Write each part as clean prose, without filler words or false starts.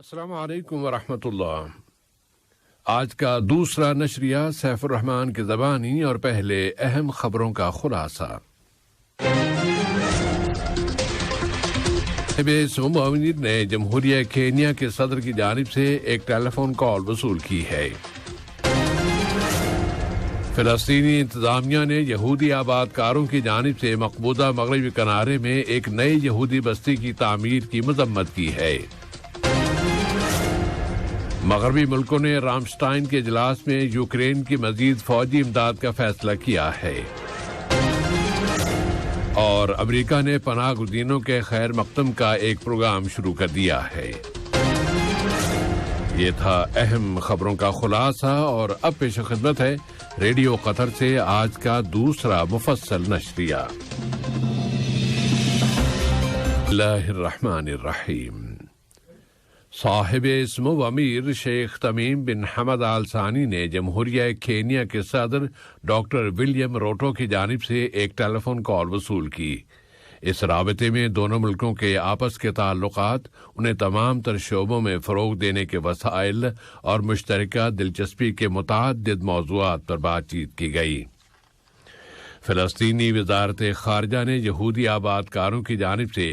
السلام علیکم ورحمۃ اللہ۔ آج کا دوسرا نشریہ سیف الرحمان کی زبانی اور پہلے اہم خبروں کا خلاصہ۔ مومنین نے جمہوریہ کینیا کے صدر کی جانب سے ایک ٹیلی فون کال وصول کی ہے۔ فلسطینی انتظامیہ نے یہودی آباد کاروں کی جانب سے مقبوضہ مغربی کنارے میں ایک نئی یہودی بستی کی تعمیر کی مذمت کی ہے۔ مغربی ملکوں نے رامسٹائن کے اجلاس میں یوکرین کی مزید فوجی امداد کا فیصلہ کیا ہے، اور امریکہ نے پناہ گزینوں کے خیر مقدم کا ایک پروگرام شروع کر دیا ہے۔ یہ تھا اہم خبروں کا خلاصہ، اور اب پیش خدمت ہے ریڈیو قطر سے آج کا دوسرا مفصل نشریہ۔ اللہ الرحمن الرحیم۔ صاحب اسم و امیر شیخ تمیم بن حمد آل ثانی نے جمہوریہ کینیا کے صدر ڈاکٹر ولیم روٹو کی جانب سے ایک ٹیلی فون کال وصول کی۔ اس رابطے میں دونوں ملکوں کے آپس کے تعلقات، انہیں تمام تر شعبوں میں فروغ دینے کے وسائل اور مشترکہ دلچسپی کے متعدد موضوعات پر بات چیت کی گئی۔ فلسطینی وزارت خارجہ نے یہودی آباد کاروں کی جانب سے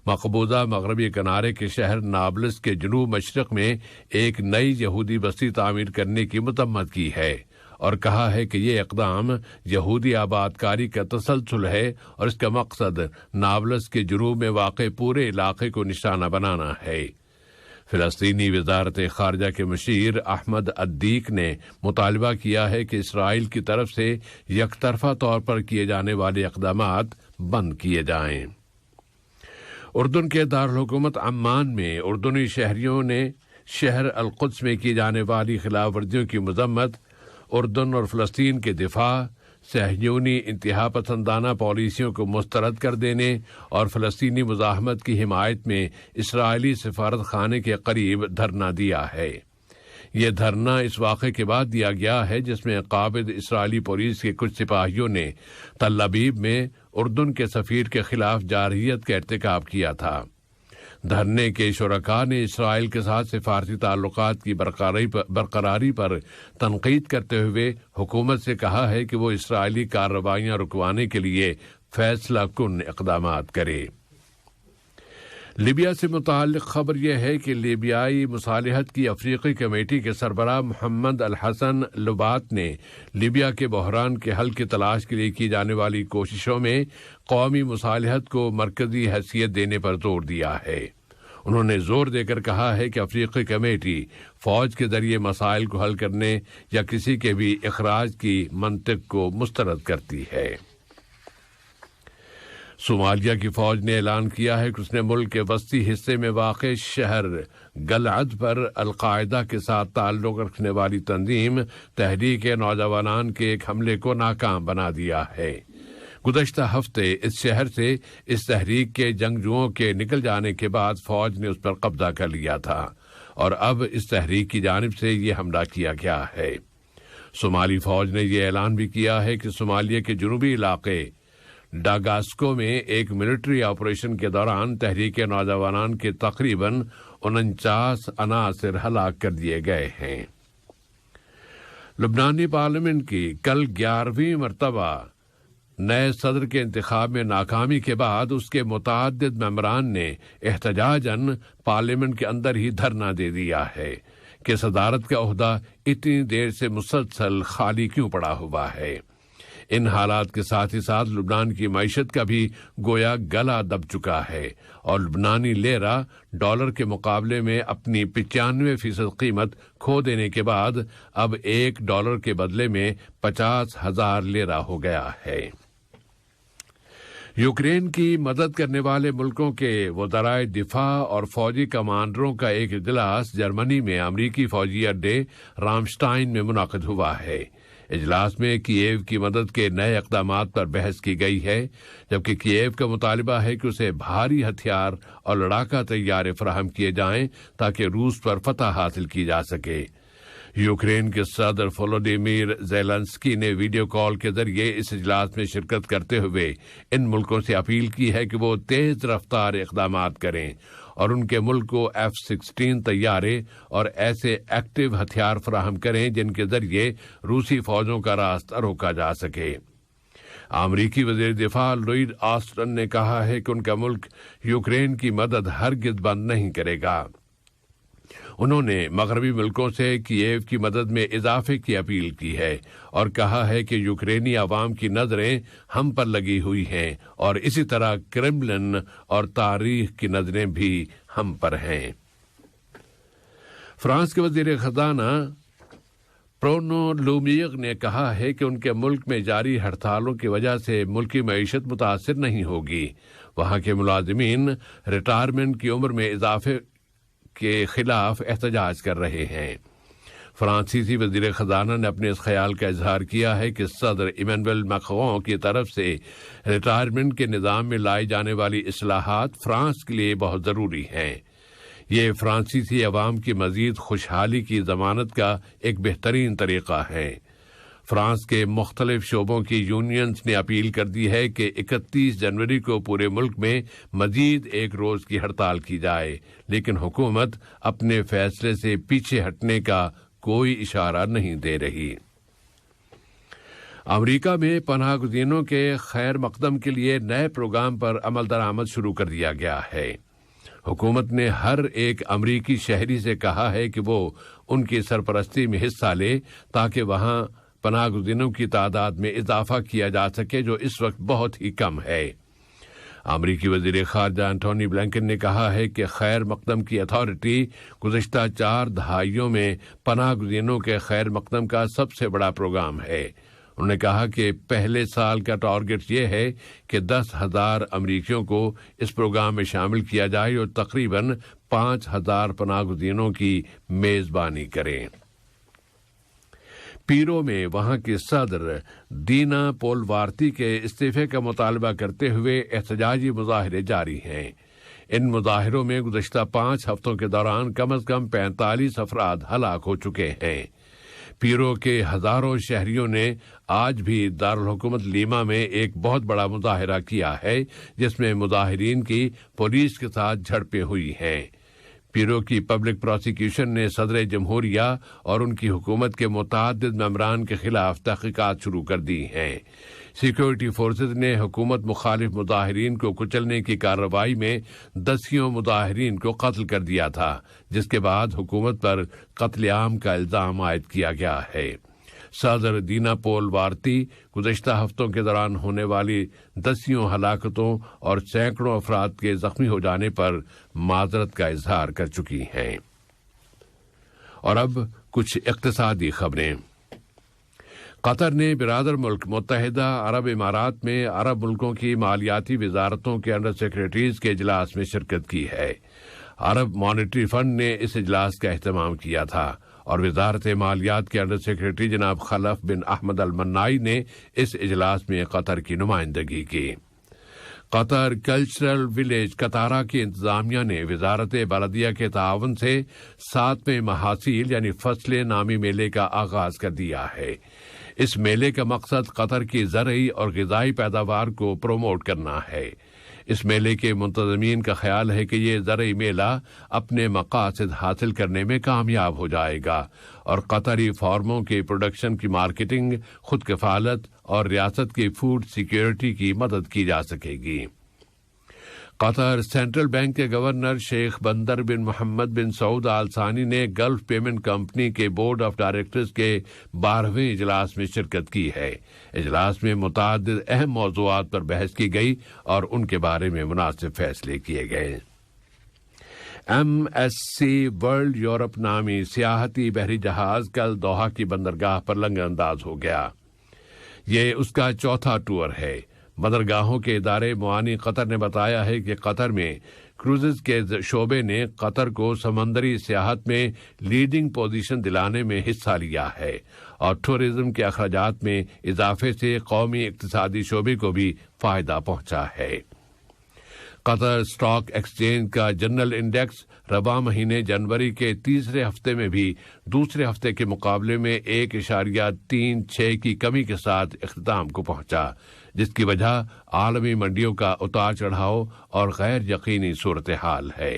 مقبوضہ مغربی کنارے کے شہر نابلس کے جنوب مشرق میں ایک نئی یہودی بستی تعمیر کرنے کی مذمت کی ہے، اور کہا ہے کہ یہ اقدام یہودی آباد کاری کا تسلسل ہے اور اس کا مقصد نابلس کے جنوب میں واقع پورے علاقے کو نشانہ بنانا ہے۔ فلسطینی وزارت خارجہ کے مشیر احمد عدیق نے مطالبہ کیا ہے کہ اسرائیل کی طرف سے یک طرفہ طور پر کیے جانے والے اقدامات بند کیے جائیں۔ اردن کے دارالحکومت عمان میں اردنی شہریوں نے شہر القدس میں کی جانے والی خلاف ورزیوں کی مذمت، اردن اور فلسطین کے دفاع، صہیونی انتہا پسندانہ پالیسیوں کو مسترد کر دینے اور فلسطینی مزاحمت کی حمایت میں اسرائیلی سفارت خانے کے قریب دھرنا دیا ہے۔ یہ دھرنا اس واقعے کے بعد دیا گیا ہے جس میں قابض اسرائیلی پولیس کے کچھ سپاہیوں نے تل ابیب میں اردن کے سفیر کے خلاف جارحیت کا ارتکاب کیا تھا۔ دھرنے کے شرکاء نے اسرائیل کے ساتھ سفارتی تعلقات کی برقراری پر تنقید کرتے ہوئے حکومت سے کہا ہے کہ وہ اسرائیلی کارروائیاں رکوانے کے لیے فیصلہ کن اقدامات کرے۔ لیبیا سے متعلق خبر یہ ہے کہ لیبیائی مصالحت کی افریقی کمیٹی کے سربراہ محمد الحسن لبات نے لیبیا کے بحران کے حل کی تلاش کے لیے کی جانے والی کوششوں میں قومی مصالحت کو مرکزی حیثیت دینے پر زور دیا ہے۔ انہوں نے زور دے کر کہا ہے کہ افریقی کمیٹی فوج کے ذریعے مسائل کو حل کرنے یا کسی کے بھی اخراج کی منطق کو مسترد کرتی ہے۔ صومالیہ کی فوج نے اعلان کیا ہے کہ اس نے ملک کے وسطی حصے میں واقع شہر گلعد پر القاعدہ کے ساتھ تعلق رکھنے والی تنظیم تحریک نوجوانان کے ایک حملے کو ناکام بنا دیا ہے۔ گزشتہ ہفتے اس شہر سے اس تحریک کے جنگجوؤں کے نکل جانے کے بعد فوج نے اس پر قبضہ کر لیا تھا، اور اب اس تحریک کی جانب سے یہ حملہ کیا گیا ہے۔ صومالی فوج نے یہ اعلان بھی کیا ہے کہ صومالیہ کے جنوبی علاقے ڈاگاسکو میں ایک ملٹری آپریشن کے دوران تحریک نوجوانان کے تقریباً 49 عناصر ہلاک کر دیے گئے ہیں۔ لبنانی پارلیمنٹ کی کل 11ویں مرتبہ نئے صدر کے انتخاب میں ناکامی کے بعد اس کے متعدد ممبران نے احتجاجاً پارلیمنٹ کے اندر ہی دھرنا دے دیا ہے کہ صدارت کا عہدہ اتنی دیر سے مسلسل خالی کیوں پڑا ہوا ہے۔ ان حالات کے ساتھ ہی ساتھ لبنان کی معیشت کا بھی گویا گلا دب چکا ہے، اور لبنانی لیرہ ڈالر کے مقابلے میں اپنی 95% قیمت کھو دینے کے بعد اب $1 کے بدلے میں 50,000 لیرہ ہو گیا ہے۔ یوکرین کی مدد کرنے والے ملکوں کے وزرائے دفاع اور فوجی کمانڈروں کا ایک اجلاس جرمنی میں امریکی فوجی اڈے رامسٹائن میں منعقد ہوا ہے۔ اجلاس میں کییو کی مدد کے نئے اقدامات پر بحث کی گئی ہے، جبکہ کییو کا مطالبہ ہے کہ اسے بھاری ہتھیار اور لڑاکا طیارے فراہم کیے جائیں تاکہ روس پر فتح حاصل کی جا سکے۔ یوکرین کے صدر وولودیمیر زیلنسکی نے ویڈیو کال کے ذریعے اس اجلاس میں شرکت کرتے ہوئے ان ملکوں سے اپیل کی ہے کہ وہ تیز رفتار اقدامات کریں اور ان کے ملک کو F-16 طیارے اور ایسے ایکٹیو ہتھیار فراہم کریں جن کے ذریعے روسی فوجوں کا راستہ روکا جا سکے۔ امریکی وزیر دفاع لوئڈ آسٹن نے کہا ہے کہ ان کا ملک یوکرین کی مدد ہرگز بند نہیں کرے گا۔ انہوں نے مغربی ملکوں سے کییو کی مدد میں اضافے کی اپیل کی ہے اور کہا ہے کہ یوکرینی عوام کی نظریں ہم پر لگی ہوئی ہیں اور اسی طرح کرملن اور تاریخ کی نظریں بھی ہم پر ہیں۔ فرانس کے وزیر خزانہ پرونو لومیغ نے کہا ہے کہ ان کے ملک میں جاری ہڑتالوں کی وجہ سے ملکی معیشت متاثر نہیں ہوگی۔ وہاں کے ملازمین ریٹائرمنٹ کی عمر میں اضافے کے خلاف احتجاج کر رہے ہیں۔ فرانسیسی وزیر خزانہ نے اپنے اس خیال کا اظہار کیا ہے کہ صدر ایمینوئل میکرون کی طرف سے ریٹائرمنٹ کے نظام میں لائی جانے والی اصلاحات فرانس کے لیے بہت ضروری ہیں۔ یہ فرانسیسی عوام کی مزید خوشحالی کی ضمانت کا ایک بہترین طریقہ ہے۔ فرانس کے مختلف شعبوں کی یونینز نے اپیل کر دی ہے کہ 31 جنوری کو پورے ملک میں مزید ایک روز کی ہڑتال کی جائے، لیکن حکومت اپنے فیصلے سے پیچھے ہٹنے کا کوئی اشارہ نہیں دے رہی۔ امریکہ میں پناہ گزینوں کے خیر مقدم کے لیے نئے پروگرام پر عمل درآمد شروع کر دیا گیا ہے۔ حکومت نے ہر ایک امریکی شہری سے کہا ہے کہ وہ ان کی سرپرستی میں حصہ لے تاکہ وہاں پناہ گزینوں کی تعداد میں اضافہ کیا جا سکے، جو اس وقت بہت ہی کم ہے۔ امریکی وزیر خارجہ انٹونی بلنکن نے کہا ہے کہ خیر مقدم کی اتھارٹی گزشتہ 4 دہائیوں میں پناہ گزینوں کے خیر مقدم کا سب سے بڑا پروگرام ہے۔ انہوں نے کہا کہ پہلے سال کا ٹارگٹ یہ ہے کہ 10,000 امریکیوں کو اس پروگرام میں شامل کیا جائے اور تقریباً 5,000 پناہ گزینوں کی میزبانی کریں۔ پیرو میں وہاں کی صدر دینا پولوارتی کے استعفے کا مطالبہ کرتے ہوئے احتجاجی مظاہرے جاری ہیں۔ ان مظاہروں میں گزشتہ 5 ہفتوں کے دوران کم از کم 45 افراد ہلاک ہو چکے ہیں۔ پیرو کے ہزاروں شہریوں نے آج بھی دارالحکومت لیما میں ایک بہت بڑا مظاہرہ کیا ہے، جس میں مظاہرین کی پولیس کے ساتھ جھڑپیں ہوئی ہیں۔ پیرو کی پبلک پروسیکیوشن نے صدر جمہوریہ اور ان کی حکومت کے متعدد ممبران کے خلاف تحقیقات شروع کر دی ہیں۔ سیکورٹی فورسز نے حکومت مخالف مظاہرین کو کچلنے کی کارروائی میں 10 مظاہرین کو قتل کر دیا تھا، جس کے بعد حکومت پر قتل عام کا الزام عائد کیا گیا ہے۔ صدر دینا پولوارتی گزشتہ ہفتوں کے دوران ہونے والی 10 ہلاکتوں اور سینکڑوں افراد کے زخمی ہو جانے پر معذرت کا اظہار کر چکی ہیں۔ اور اب کچھ اقتصادی خبریں۔ قطر نے برادر ملک متحدہ عرب امارات میں عرب ملکوں کی مالیاتی وزارتوں کے انڈر سیکرٹریز کے اجلاس میں شرکت کی ہے۔ عرب مانیٹری فنڈ نے اس اجلاس کا اہتمام کیا تھا اور وزارت مالیات کے انڈر سیکرٹری جناب خلف بن احمد المنائی نے اس اجلاس میں قطر کی نمائندگی کی۔ قطر کلچرل ولیج قطارہ کی انتظامیہ نے وزارت بلدیہ کے تعاون سے 7ویں محاصیل یعنی فصلیں نامی میلے کا آغاز کر دیا ہے۔ اس میلے کا مقصد قطر کی زرعی اور غذائی پیداوار کو پروموٹ کرنا ہے۔ اس میلے کے منتظمین کا خیال ہے کہ یہ زرعی میلہ اپنے مقاصد حاصل کرنے میں کامیاب ہو جائے گا اور قطری فارموں کی پروڈکشن کی مارکیٹنگ، خود کفالت اور ریاست کی فوڈ سیکیورٹی کی مدد کی جا سکے گی۔ قطر سینٹرل بینک کے گورنر شیخ بندر بن محمد بن سعود آل ثانی نے گلف پیمنٹ کمپنی کے بورڈ آف ڈائریکٹرز کے 12ویں اجلاس میں شرکت کی ہے۔ اجلاس میں متعدد اہم موضوعات پر بحث کی گئی اور ان کے بارے میں مناسب فیصلے کیے گئے۔ MSC ورلڈ یورپ نامی سیاحتی بحری جہاز کل دوحہ کی بندرگاہ پر لنگر انداز ہو گیا۔ یہ اس کا 4تھا ٹور ہے۔ بندرگاہوں کے ادارے معانی قطر نے بتایا ہے کہ قطر میں کروزز کے شعبے نے قطر کو سمندری سیاحت میں لیڈنگ پوزیشن دلانے میں حصہ لیا ہے اور ٹورزم کے اخراجات میں اضافے سے قومی اقتصادی شعبے کو بھی فائدہ پہنچا ہے۔ قطر اسٹاک ایکسچینج کا جنرل انڈیکس رواں مہینے جنوری کے تیسرے ہفتے میں بھی دوسرے ہفتے کے مقابلے میں 1.36 کی کمی کے ساتھ اختتام کو پہنچا، جس کی وجہ عالمی منڈیوں کا اتار چڑھاؤ اور غیر یقینی صورتحال ہے۔